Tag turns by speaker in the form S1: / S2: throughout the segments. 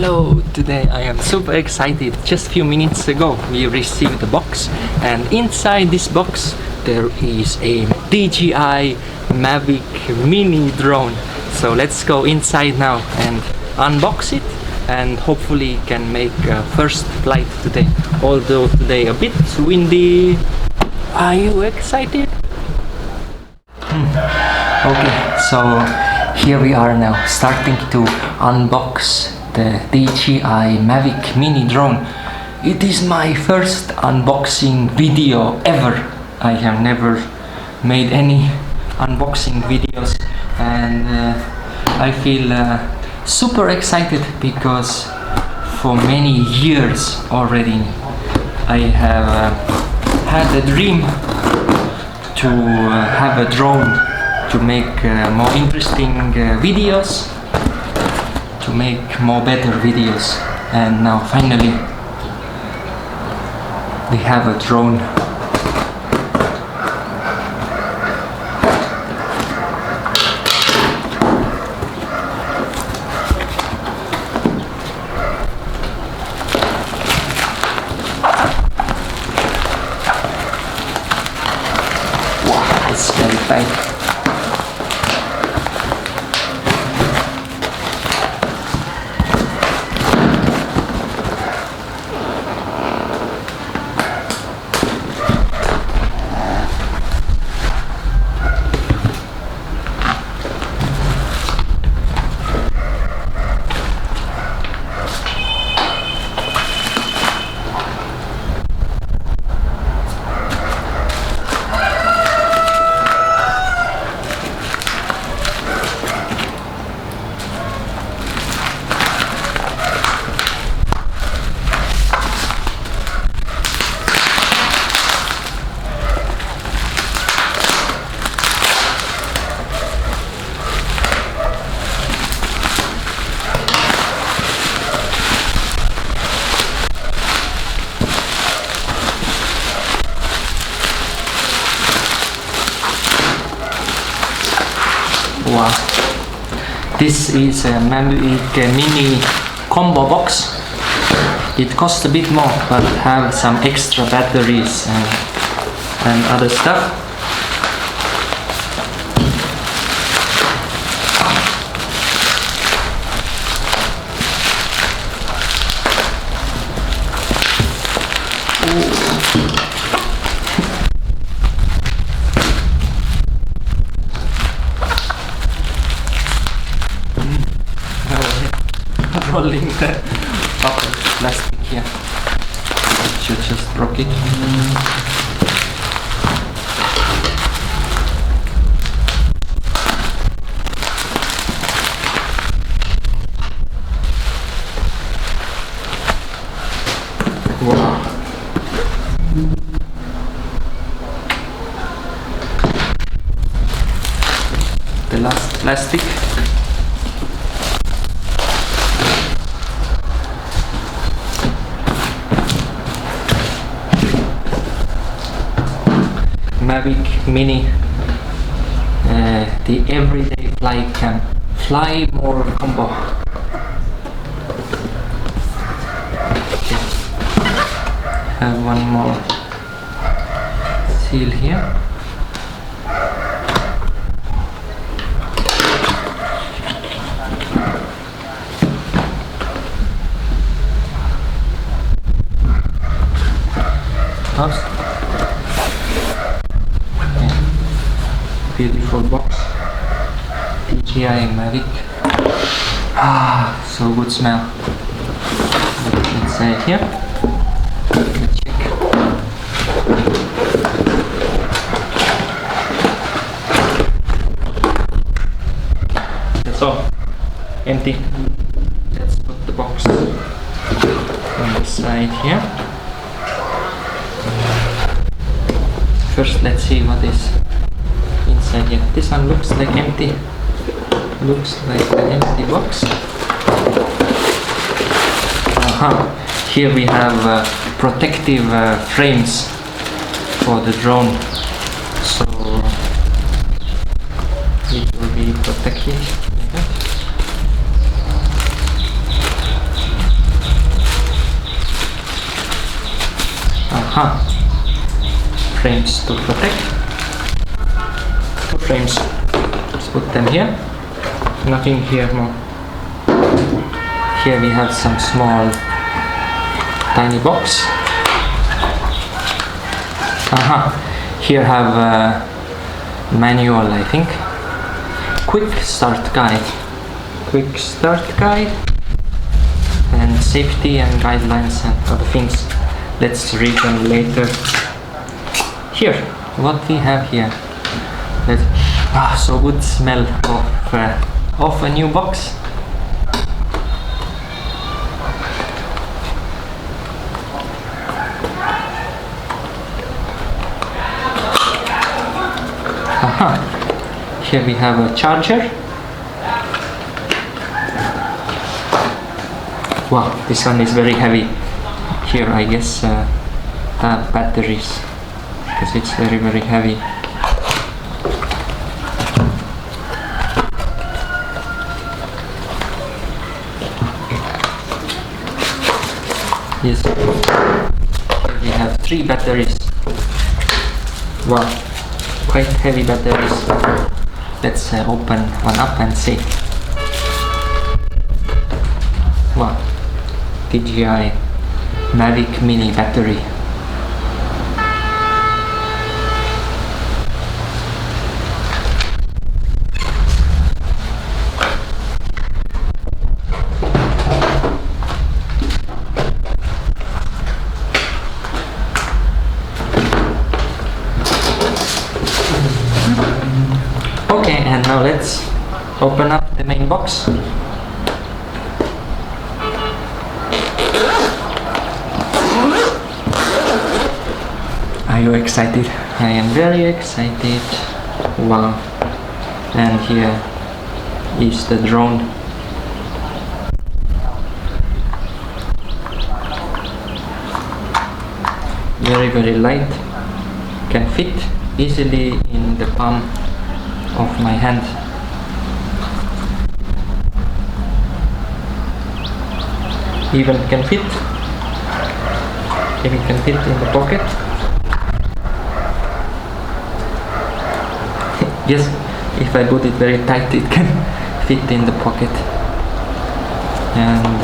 S1: Hello, today I am super excited. Just a few minutes ago we received the box, and inside this box there is a DJI Mavic Mini Drone. So let's go inside now and unbox it, and hopefully can make a first flight today, although today a bit windy. Are you excited? Okay, so here we are now, starting to unbox the DJI Mavic Mini Drone. It is my first unboxing video ever. I have never made any unboxing videos, and I feel super excited because for many years already I have had a dream to have a drone to make more interesting videos, to make more better videos, and now finally we have a drone. Wow, it's very tight. Wow, this is a Mavic Mini combo box. It costs a bit more, but have some extra batteries and other stuff. Rolling the bubble plastic here. Should just broke it. Wow. The last plastic. Mavic Mini, the everyday fly cam, fly more combo. Okay. Have one more seal here. Oops. Beautiful box, DJI Mavic. Ah, so good smell. Look inside here. Let's check. That's all. Empty. Let's put the box on the side here. First, let's see what is inside here. This one looks like empty. Looks like an empty box. Here we have protective frames for the drone, so it will be protected. Aha, frames to protect. 2 frames. Let's put them here. Nothing here more. Here we have some small tiny box. Aha, here have a manual, I think. Quick start guide. Quick start guide. And safety and guidelines and other things. Let's read them later. Here, what we have here. So good smell of a new box. Aha, here we have a charger. Wow, this one is very heavy. Here I guess have batteries, because it's very heavy. Yes, here we have 3 batteries. Wow, quite heavy batteries. Let's open one up and see. Wow, DJI Mavic Mini battery. Okay, and now let's open up the main box. Are you excited? I am very excited. Wow. And here is the drone. Very light. Can fit easily in the palm of my hand. Even can fit. Even can fit in the pocket. Yes, if I put it very tight, it can fit in the pocket. And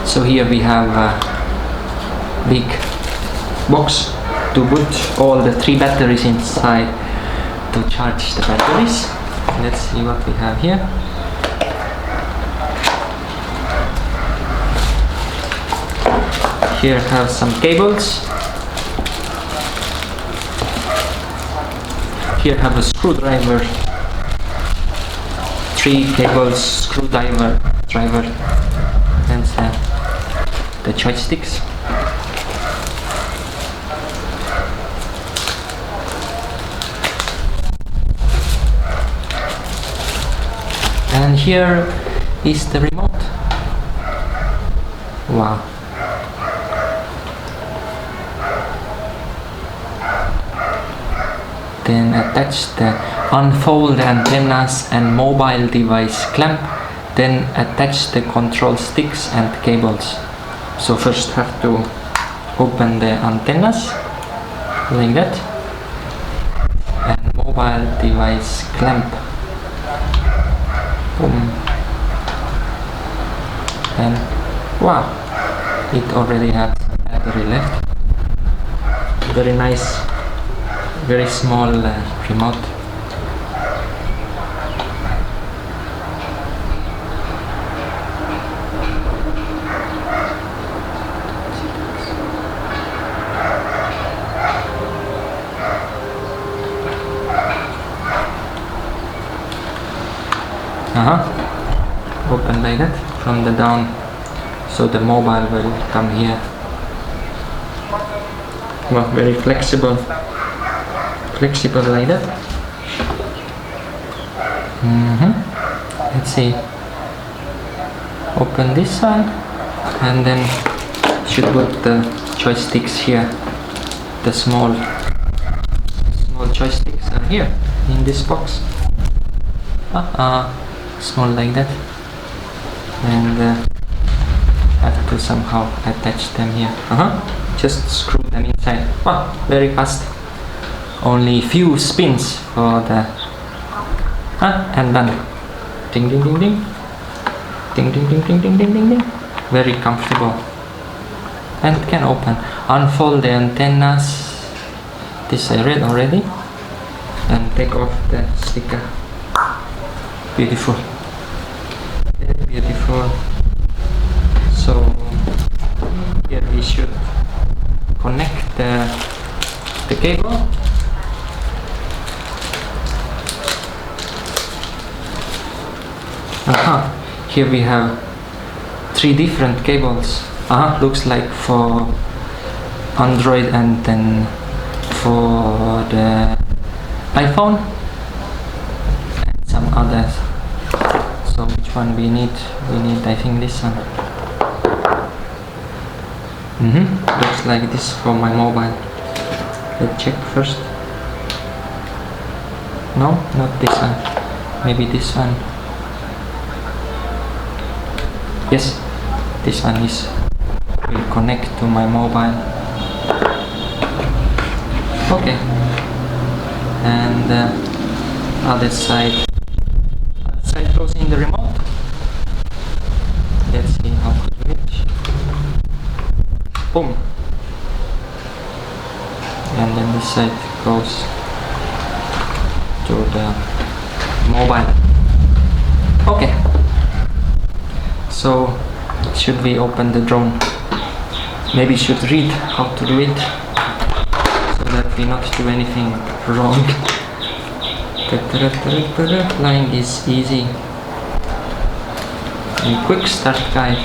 S1: so here we have a big box to put all the 3 batteries inside to charge the batteries. Let's see what we have here. Here have some cables. Here have a screwdriver. 3 cables, screwdriver, and the joysticks. And here is the remote. Wow. Then attach the unfold the antennas and mobile device clamp. Then attach the control sticks and cables. So first have to open the antennas like that, and mobile device clamp. Boom. And wow, it already has battery left. Very nice, very small remote. Open like that from the down, so the mobile will come here. Well, very flexible like that. Let's see. Open this one, and then should put the joysticks here. The small joysticks are here in this box. small like that, and have to somehow attach them here. Just screw them inside. Wow, very fast. Only few spins for the and done. Ding ding ding ding. Ding ding ding ding ding ding ding ding. Very comfortable. And can open. Unfold the antennas. This I read already. And take off the sticker. Beautiful. Very beautiful. So here we should connect the cable. Here we have 3 different cables. Looks like for Android and then for the iPhone and some others. So which one we need? We need, I think, this one. Looks like this for my mobile. Let's check first. No, not this one. Maybe this one. Yes, this one will connect to my mobile. Okay. And other side goes in the remote. Let's see how to reach. Boom. And then this side goes to the mobile. Okay. So should we open the drone? Maybe should read how to do it so that we not do anything wrong. Flying is easy. And quick start guide.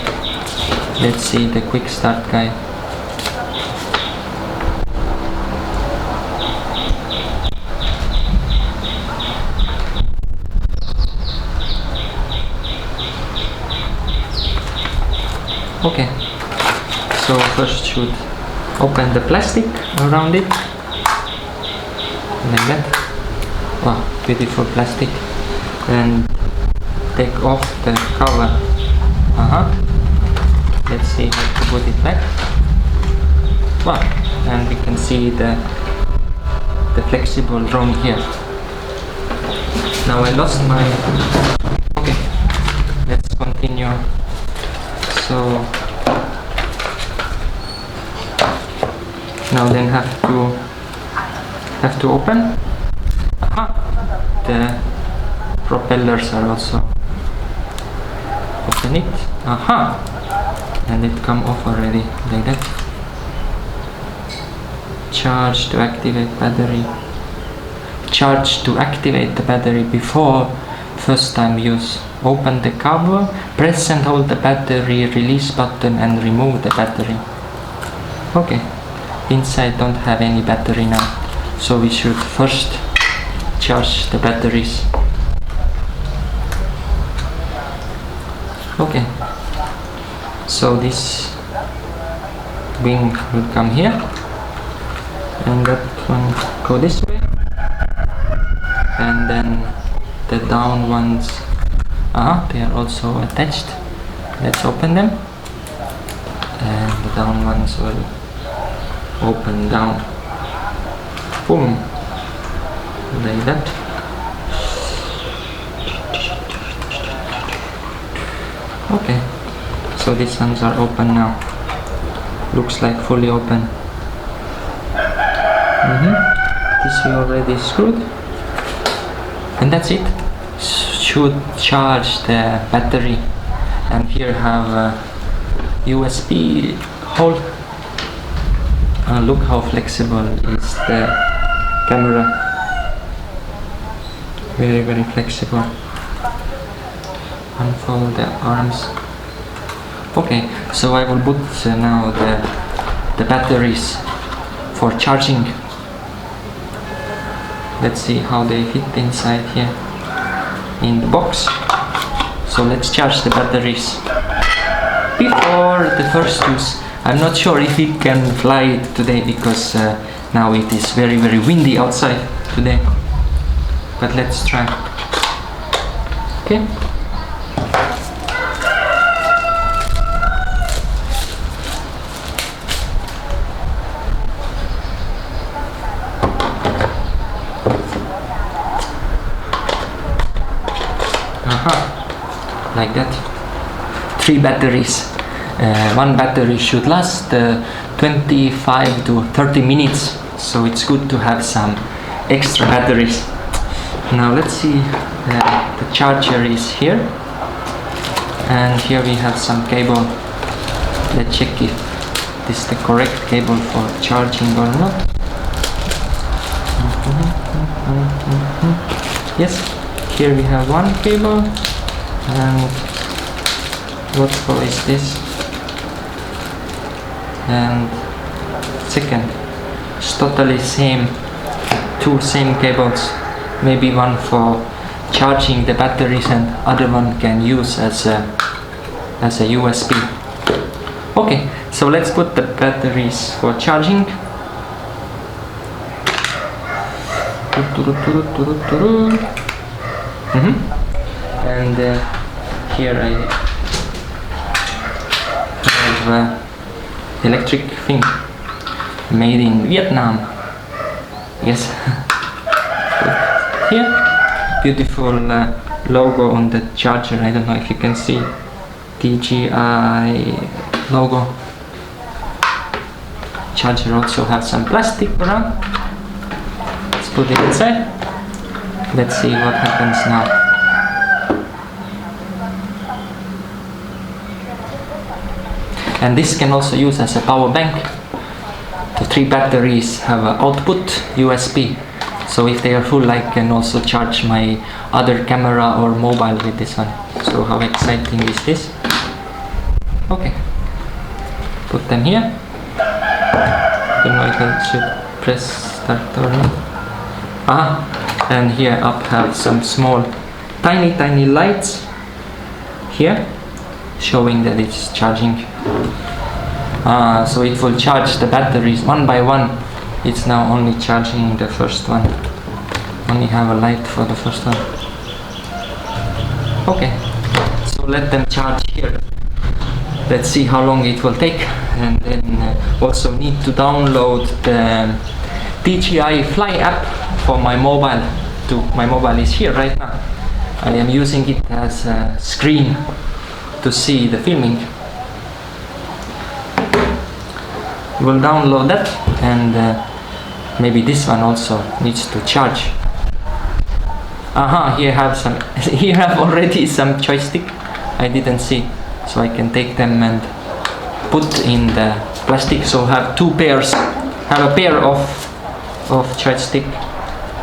S1: Let's see the quick start guide. Okay, so first should open the plastic around it, like that. Wow, beautiful plastic. And take off the cover. Let's see how to put it back. Wow, and we can see the flexible drone here. Now I lost my... Okay, let's continue. So now then have to open. The propellers are also open it. And it come off already like that. Charge to activate battery. Charge to activate the battery before first time use. Open the cover, press and hold the battery release button and remove the battery. Okay, inside don't have any battery now, so we should first charge the batteries. Okay, so this wing will come here and that one go this way, and then the down ones, they are also attached. Let's open them, and the down ones will open down. Boom, like that. Okay, so these ones are open now. Looks like fully open. This we already screwed, and that's it. Should charge the battery, and here have a USB hole. Look how flexible is the camera. Very, very flexible. Unfold the arms. Okay, so I will put now the batteries for charging. Let's see how they fit inside here in the box. So let's charge the batteries before the first use. I'm not sure if it can fly today because now it is very, very windy outside today, but let's try. Okay, like that. 3 batteries. One battery should last 25 to 30 minutes, so it's good to have some extra batteries. Now let's see, the charger is here, and here we have some cable. Let's check if this is the correct cable for charging or not. Yes, here we have one cable, and what color is this? And second, it's totally same, 2 same cables. Maybe one for charging the batteries and other one can use as a USB. Okay, so let's put the batteries for charging. And here I have electric thing made in Vietnam. Yes. Here, beautiful logo on the charger. I don't know if you can see DJI logo. Charger also has some plastic around. Let's put it inside. Let's see what happens now. And this can also use as a power bank. The 3 batteries have an output USB, so if they are full I can also charge my other camera or mobile with this one. So how exciting is this? Okay, put them here. Don't know if I should press start or not. And here up have some small tiny lights here showing that it's charging. So it will charge the batteries one by one. It's now only charging the first one. Only have a light for the first one. Okay, so let them charge here. Let's see how long it will take, and then also need to download the DJI Fly app for my mobile. My mobile is here right now. I am using it as a screen to see the filming. We'll download that, and maybe this one also needs to charge. Here have some. Here have already some joystick. I didn't see, so I can take them and put in the plastic. So have 2 pairs. Have a pair of joystick.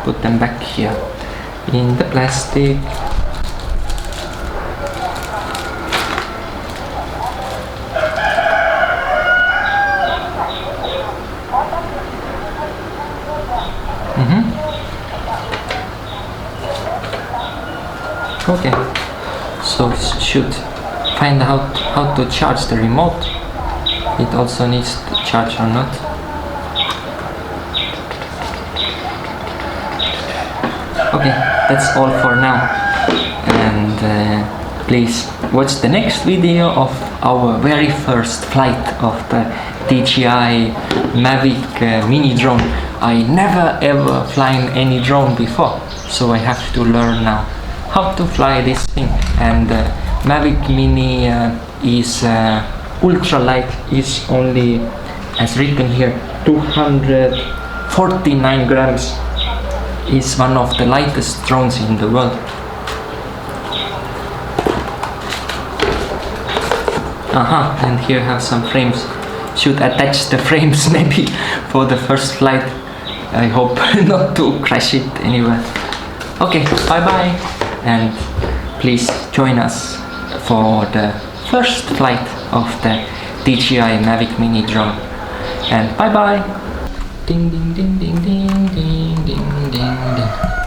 S1: Put them back here in the plastic. Okay, so should find out how to charge the remote. It also needs to charge or not. Okay, that's all for now, and please watch the next video of our very first flight of the DJI Mavic Mini Drone. I never ever flown any drone before, so I have to learn now how to fly this thing. And Mavic Mini is ultra light, is only, as written here, 249 grams. Is one of the lightest drones in the world. And here have some frames. Should attach the frames maybe for the first flight. I hope not to crash it anywhere. Okay, bye bye, and please join us for the first flight of the DJI Mavic Mini Drone. And bye bye. Ding ding ding ding ding ding ding ding ding.